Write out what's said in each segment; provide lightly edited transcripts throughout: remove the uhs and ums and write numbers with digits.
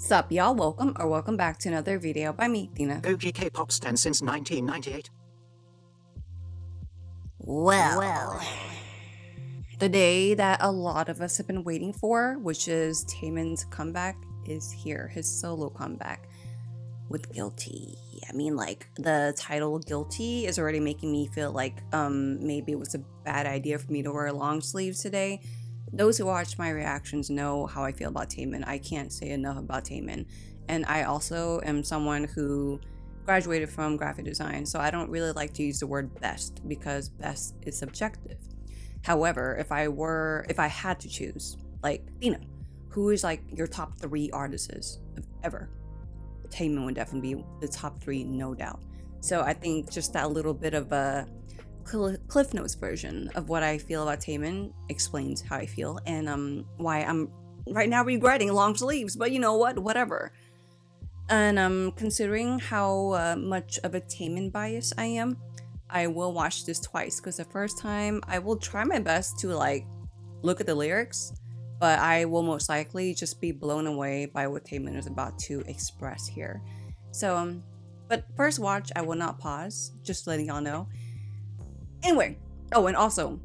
Sup y'all, welcome back to another video by me, Tina. OG K-pop stan since 1998. Well, the day that a lot of us have been waiting for, which is Taemin's comeback, is here. His solo comeback with Guilty. I mean, like, the title Guilty is already making me feel like maybe it was a bad idea for me to wear long sleeves today. Those who watch my reactions know how I feel about Taemin. I can't say enough about Taemin. And I also am someone who graduated from graphic design, so I don't really like to use the word best because best is subjective. However, if I had to choose, like, XTHINA, who is like your top 3 artists of ever, Taemin would definitely be the top 3, no doubt. So I think just that little bit of a Cliff Notes version of what I feel about Taemin explains how I feel and why I'm right now regretting long sleeves, but you know what, whatever. And considering how much of a Taemin bias I am, I will watch this twice because the first time I will try my best to like look at the lyrics, but I will most likely just be blown away by what Taemin is about to express here. So but first watch I will not pause, just letting y'all know. Anyway, oh, and also,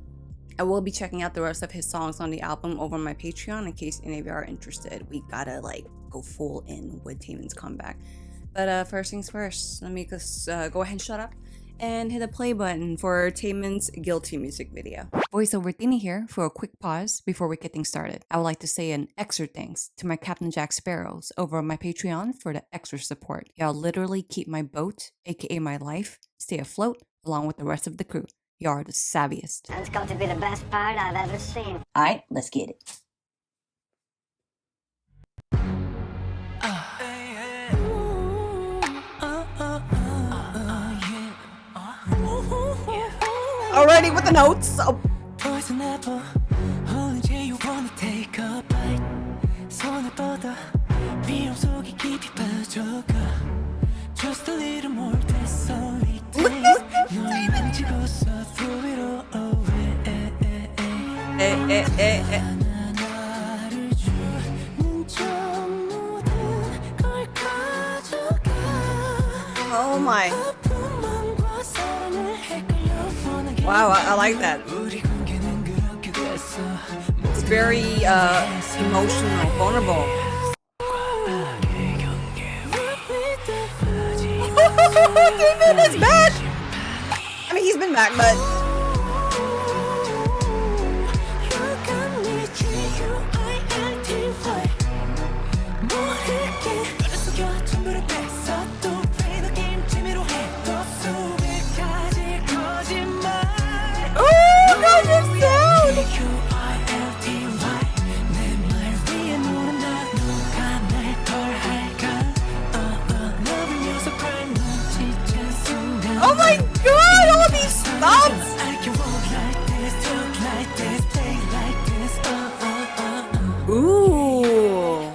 I will be checking out the rest of his songs on the album over on my Patreon in case any of you are interested. We gotta like go full in with Taemin's comeback. But first things first, let me just go ahead and shut up and hit the play button for Taemin's Guilty music video. Voiceover Tina here for a quick pause before we get things started. I would like to say an extra thanks to my Captain Jack Sparrows over on my Patreon for the extra support. Y'all literally keep my boat, aka my life, stay afloat along with the rest of the crew. You are the savviest. That's got to be the best part I've ever seen. Alright, let's get it. Already with the notes. Oh. Just a little more, that's so Oh my. Wow, I like that. It's very emotional, vulnerable. Taemin is back! I mean, he's been back, but... Oh, God, your sound! Oh my God, all these stops! Ooh.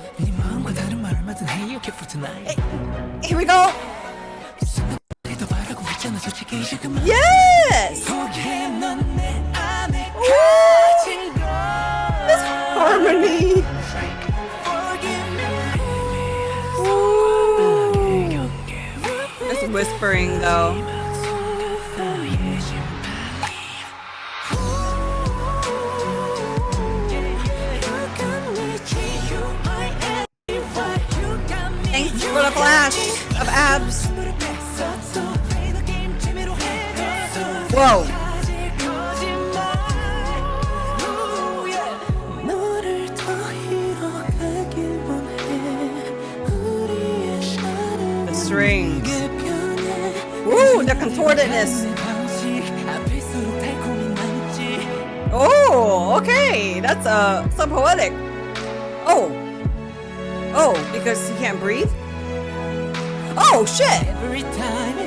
Hey, here we go. Yes! Ooh. This harmony. Ooh. This whispering though. Thanks for the flash of abs. Whoa. The strings. Ooh, the contortedness. Oh, okay. That's so poetic. Oh. Oh, because he can't breathe? Oh, shit! Every time.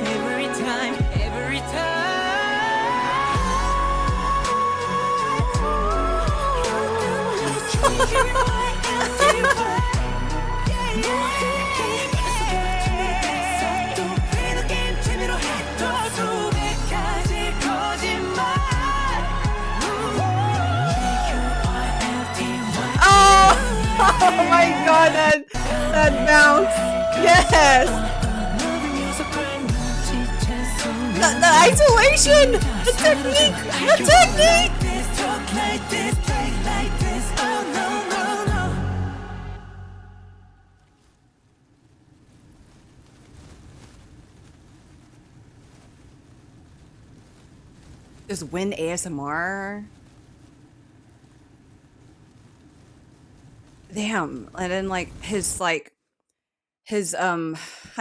Oh my god, That bounce. Yes. The isolation. The technique. The technique. Just win ASMR. Damn. And then his how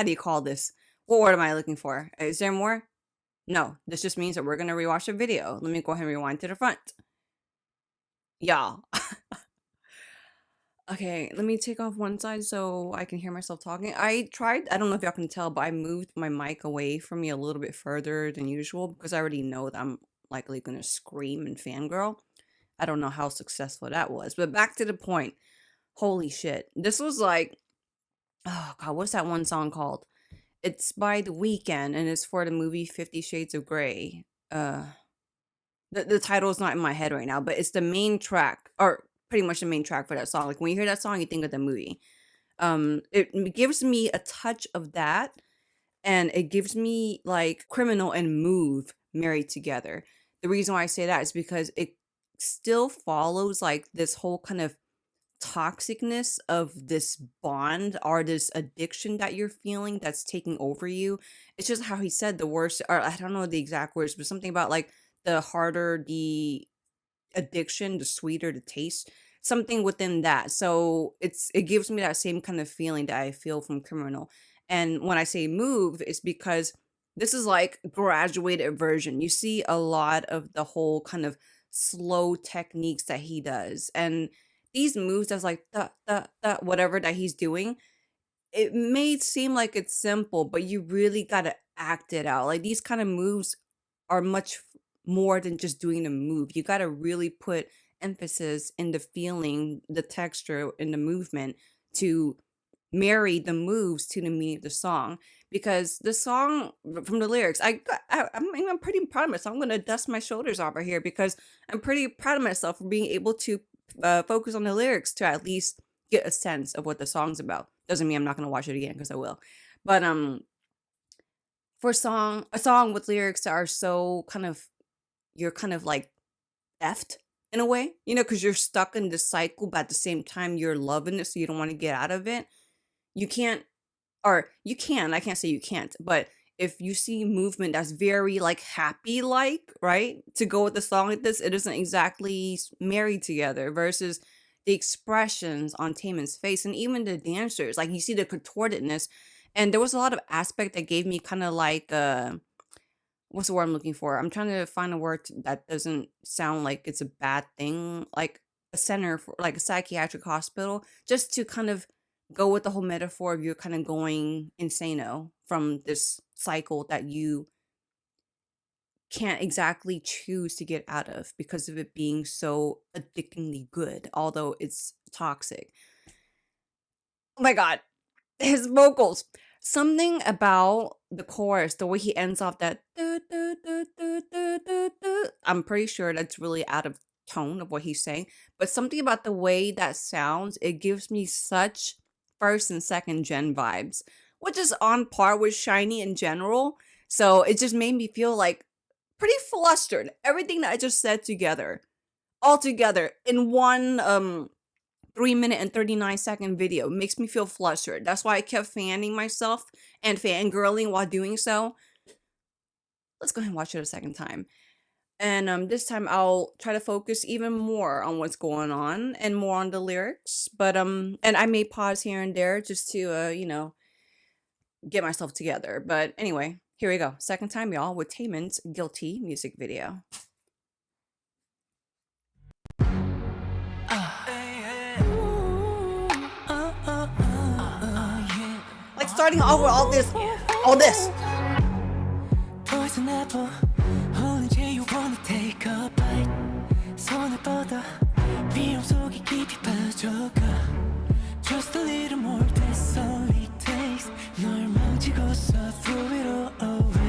do you call this? What word am I looking for? Is there more? No, this just means that we're gonna rewatch the video. Let me go ahead and rewind to the front. Y'all. Okay, let me take off one side so I can hear myself talking. I don't know if y'all can tell, but I moved my mic away from me a little bit further than usual because I already know that I'm likely gonna scream and fangirl. I don't know how successful that was, but back to the point. Holy shit. This was oh god, what's that one song called? It's by The Weeknd and it's for the movie 50 Shades of Grey. The title is not in my head right now, but it's the main track, or pretty much the main track for that song. Like when you hear that song, you think of the movie. It gives me a touch of that, and it gives me like Criminal and Move married together. The reason why I say that is because it still follows like this whole kind of toxicness of this bond or this addiction that you're feeling that's taking over you. It's just how he said the worst, or I don't know the exact words, but something about like the harder the addiction, the sweeter the taste, something within that. So it gives me that same kind of feeling that I feel from Criminal. And when I say Move, it's because this is like graduated version. You see a lot of the whole kind of slow techniques that he does, and these moves that's like the whatever that he's doing, it may seem like it's simple, but you really gotta act it out. Like these kind of moves are much more than just doing the move. You gotta really put emphasis in the feeling, the texture, and the movement to marry the moves to the meaning of the song. Because the song from the lyrics, I'm pretty proud of myself. I'm gonna dust my shoulders off right here because I'm pretty proud of myself for being able to focus on the lyrics to at least get a sense of what the song's about. Doesn't mean I'm not gonna watch it again because I will. But for a song with lyrics that are so kind of, you're kind of like effed in a way, because you're stuck in this cycle, but at the same time you're loving it, so you don't want to get out of it. You can't, or you can. I can't say you can't, but if you see movement that's very like happy, like right, to go with a song like this, it isn't exactly married together. Versus the expressions on Taemin's face and even the dancers, like you see the contortedness, and there was a lot of aspect that gave me kind of like what's the word I'm looking for? I'm trying to find a word that doesn't sound like it's a bad thing, like a center for like a psychiatric hospital, just to kind of go with the whole metaphor of you're kind of going insano from this cycle that you can't exactly choose to get out of because of it being so addictingly good, although it's toxic. Oh my god, his vocals. Something about the chorus, the way he ends off that I'm pretty sure that's really out of tone of what he's saying, but something about the way that sounds, it gives me such first and second gen vibes, which is on par with Shiny in general. So it just made me feel like pretty flustered. Everything that I just said together, all together in one 3 minute and 39-second video makes me feel flustered. That's why I kept fanning myself and fangirling while doing so. Let's go ahead and watch it a second time. And this time I'll try to focus even more on what's going on and more on the lyrics. But and I may pause here and there just to get myself together. But anyway, here we go. Second time, y'all, with Taemin's Guilty music video. Like starting off with all this. Toys and apple, only you wanna take a bite. 손을 뻗어, 비염 속에 깊이 빠져가. Just a little more, that's all it takes. 널 만지고서 throw it all away.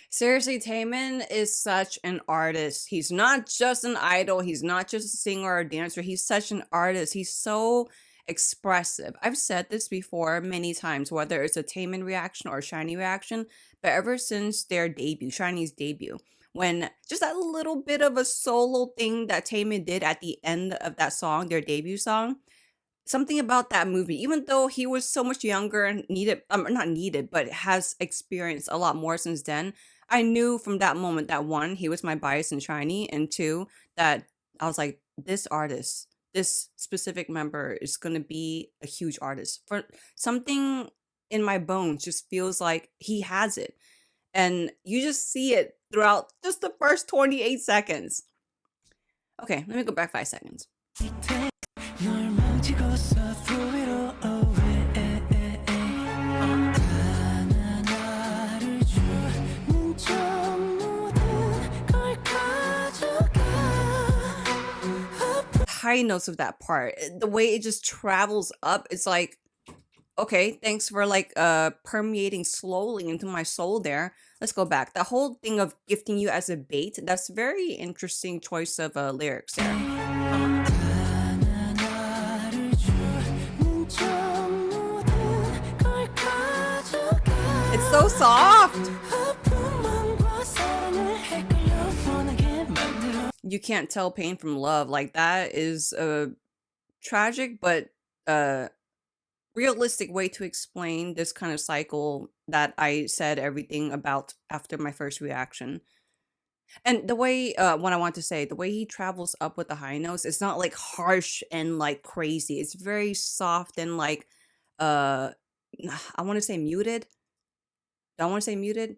Seriously, Taemin is such an artist. He's not just an idol. He's not just a singer or a dancer. He's such an artist. He's so expressive. I've said this before many times, whether it's a Taemin reaction or a Shiny reaction, but ever since their debut, Shiny's debut, when just that little bit of a solo thing that Taemin did at the end of that song, their debut song, something about that movie, even though he was so much younger and needed, not needed, but has experienced a lot more since then, I knew from that moment that one, he was my bias in Shiny, and two, that I was like, this artist, this specific member is gonna be a huge artist. For something in my bones just feels like he has it. And you just see it throughout just the first 28 seconds. Okay, let me go back 5 seconds. 널 망치고서 throw it all away 하나하나를 주는 저 모든 걸 가져가 High notes of that part, the way it just travels up, it's like, okay, thanks for like permeating slowly into my soul there. Let's go back. The whole thing of gifting you as a bait, that's very interesting choice of lyrics there. 하나하나를 주는 저 모든 걸 가져가 It's so soft. 아픔만과 사랑을 헷갈려 원하게 만들어 You can't tell pain from love. Like that is a tragic but realistic way to explain this kind of cycle that I said everything about after my first reaction. And the way, what I want to say, the way he travels up with the high notes, it's not like harsh and like crazy. It's very soft and like, uh, I want to say muted. Do I want to say muted?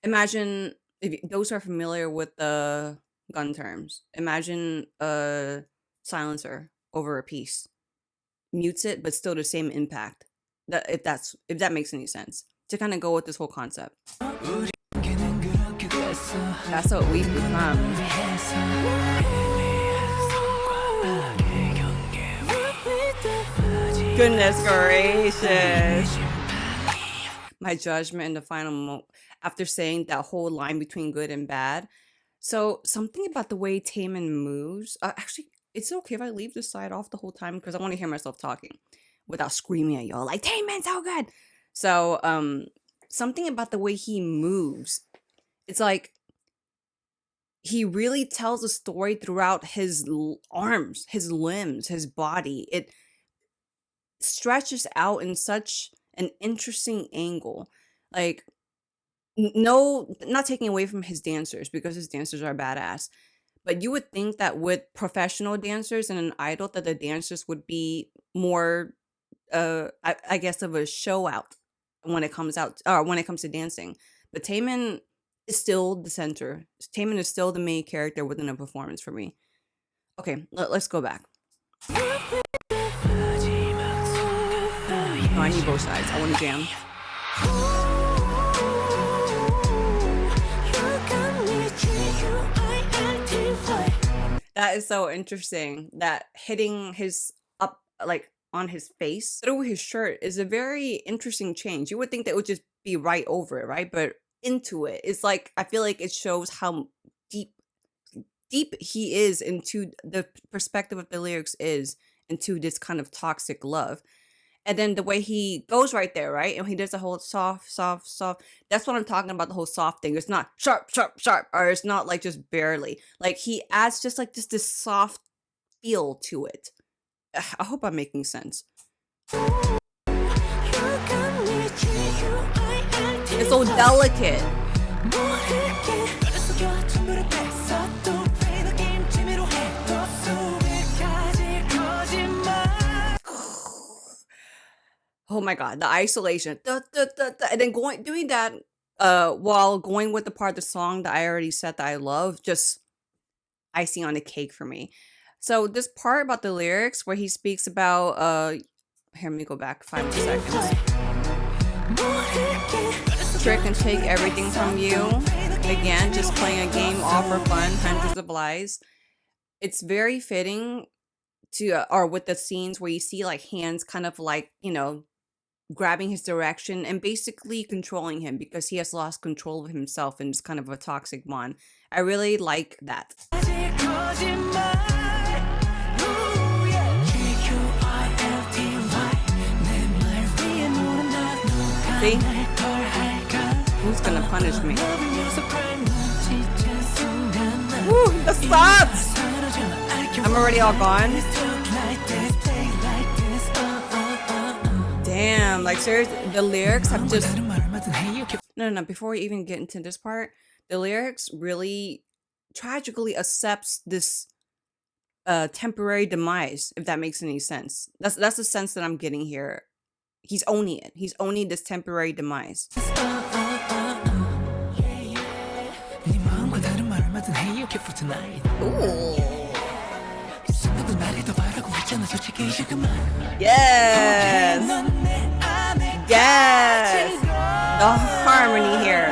Imagine if those are familiar with the gun terms. Imagine a silencer over a piece. Mutes it, but still the same impact. If that makes any sense. To kind of go with this whole concept. 우리에게는 그렇게 됐어 That's what we've become. 해서 손과 악의 경계 Goodness gracious. My judgment in the final after saying that whole line between good and bad. So something about the way Taemin moves. Actually, it's okay if I leave this side off the whole time because I want to hear myself talking without screaming at y'all like Taemin's so good. So something about the way he moves. It's like he really tells a story throughout his arms, his limbs, his body. It stretches out in such an interesting angle. Like, no, not taking away from his dancers because his dancers are badass. But you would think that with professional dancers and an idol, that the dancers would be more, I guess, of a show out when it comes to dancing. But Taemin is still the center. Taemin is still the main character within a performance for me. Okay, let's go back. No, I need both sides. I want to jam. That is so interesting. That hitting his up like on his face through his shirt is a very interesting change. You would think that it would just be right over it, right? But into it, it's like I feel like it shows how deep he is into the perspective of the lyrics is into this kind of toxic love. And then the way he goes right there, right? And he does the whole soft. That's what I'm talking about, the whole soft thing. It's not sharp, or it's not like just barely. Like he adds just like this soft feel to it. I hope I'm making sense. It's so delicate. Oh my god, the isolation. And then doing that while going with the part of the song that I already said that I love, just icing on the cake for me. So this part about the lyrics where he speaks about here, let me go back 5 more seconds. Trick and take everything from you. Again, just playing a game all for fun, hundreds of lies. It's very fitting to or with the scenes where you see like hands kind of like, grabbing his direction and basically controlling him because he has lost control of himself and it's kind of a toxic bond. I really like that. See? Who's gonna punish me? Woo, the sucks! I'm already all gone. Damn, like seriously, the lyrics have just... No, before we even get into this part, the lyrics really tragically accepts this temporary demise, if that makes any sense. That's the sense that I'm getting here. He's owning it. He's owning this temporary demise. Ooh. Yes. Yes. The harmony here.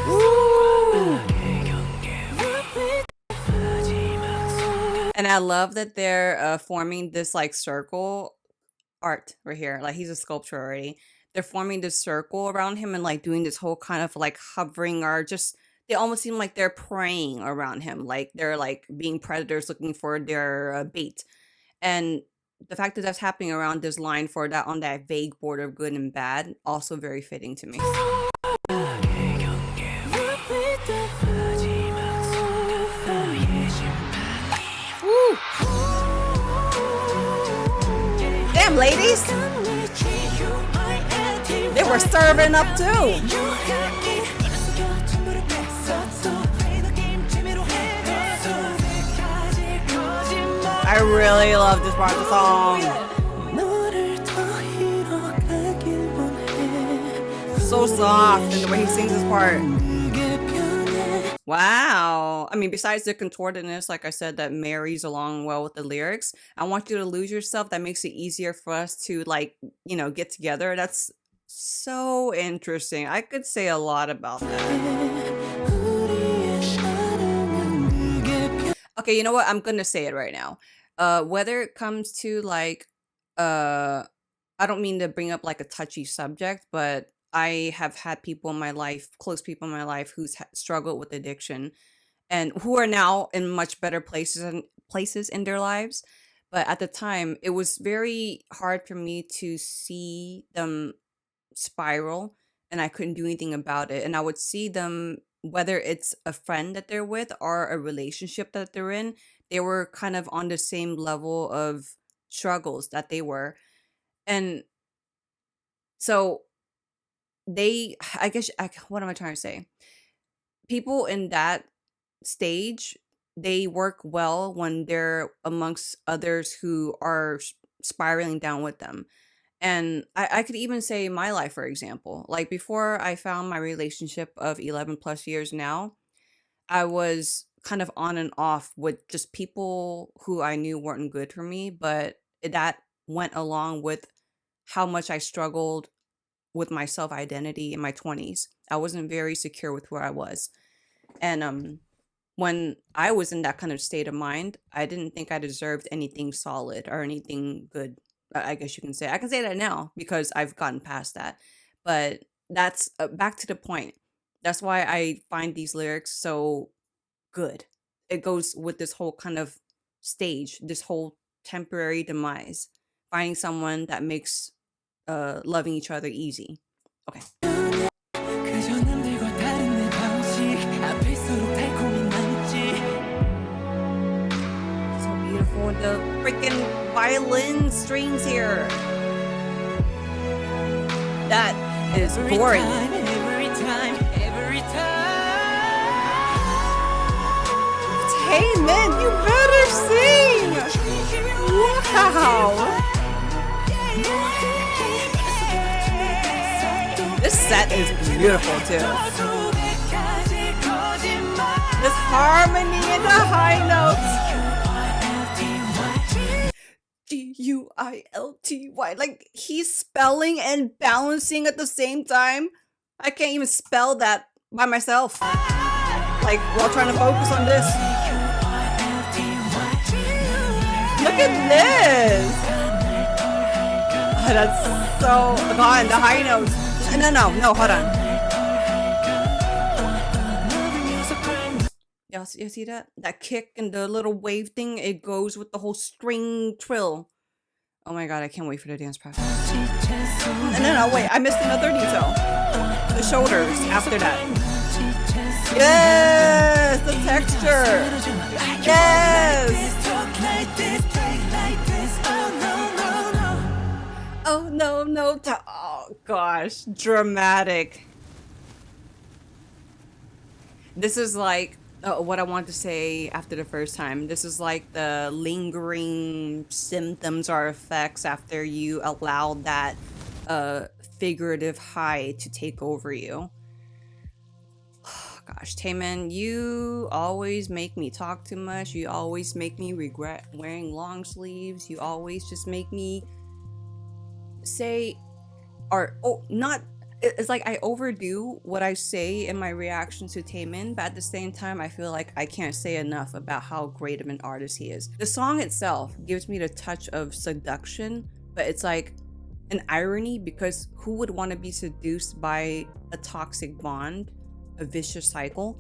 Ooh. And I love that they're forming this like circle art right here. Like he's a sculpture already. They're forming this circle around him and like doing this whole kind of like hovering, or just they almost seem like they're preying around him, like they're like being predators looking for their bait. And the fact that that's happening around this line for that on that vague border of good and bad, also very fitting to me. Woo. Damn, ladies! They were serving up too! I really love this part of the song. So soft in the way he sings this part. Wow. I mean, besides the contortedness, like I said, that marries along well with the lyrics, I want you to lose yourself. That makes it easier for us to, like, you know, get together. That's so interesting. I could say a lot about that. Okay, you know what? I'm gonna say it right now. Whether it comes to like, I don't mean to bring up like a touchy subject, but I have had people in my life, close people in my life, who's struggled with addiction, and who are now in much better places in their lives. But at the time, it was very hard for me to see them spiral, and I couldn't do anything about it. And I would see them, whether it's a friend that they're with or a relationship that they're in, they were kind of on the same level of struggles that they were. And so I guess, what am I trying to say? People in that stage, they work well when they're amongst others who are spiraling down with them. And I could even say my life, for example. Like before I found my relationship of 11 plus years now, I was kind of on and off with just people who I knew weren't good for me, but that went along with how much I struggled with my self-identity in my 20s. I wasn't very secure with where I was. And when I was in that kind of state of mind, I didn't think I deserved anything solid or anything good. I guess you can say. I can say that now because I've gotten past that. But that's back to the point. That's why I find these lyrics so good. It goes with this whole kind of stage, this whole temporary demise, finding someone that makes loving each other easy. Okay. So beautiful, the freaking violin strings here. That is boring. Every time. Taemin, you better sing! Wow! This set is beautiful too. This harmony in the high notes. Gulty. Like he's spelling and balancing at the same time. I can't even spell that by myself. Like while trying to focus on this. Look at this. Oh, that's so gone. The high notes. No, hold on. Y'all see that? That kick and the little wave thing, it goes with the whole string trill. Oh my god, I can't wait for the dance practice. No, wait, I missed another detail. The shoulders after that. Yes, the texture. Yes. Oh no, oh gosh, dramatic. This is like what I want to say after the first time. This is like the lingering symptoms or effects after you allow that figurative high to take over you. Oh, gosh, Taemin, you always make me talk too much. You always make me regret wearing long sleeves. You always just make me say, or not. It's like I overdo what I say in my reaction to Taemin, but at the same time, I feel like I can't say enough about how great of an artist he is. The song itself gives me the touch of seduction, but it's like an irony because who would want to be seduced by a toxic bond, a vicious cycle?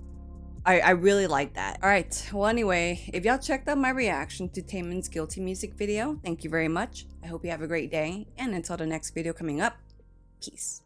I really like that. All right, well anyway, if y'all checked out my reaction to Taemin's Guilty music video, thank you very much. I hope you have a great day, and until the next video coming up, peace.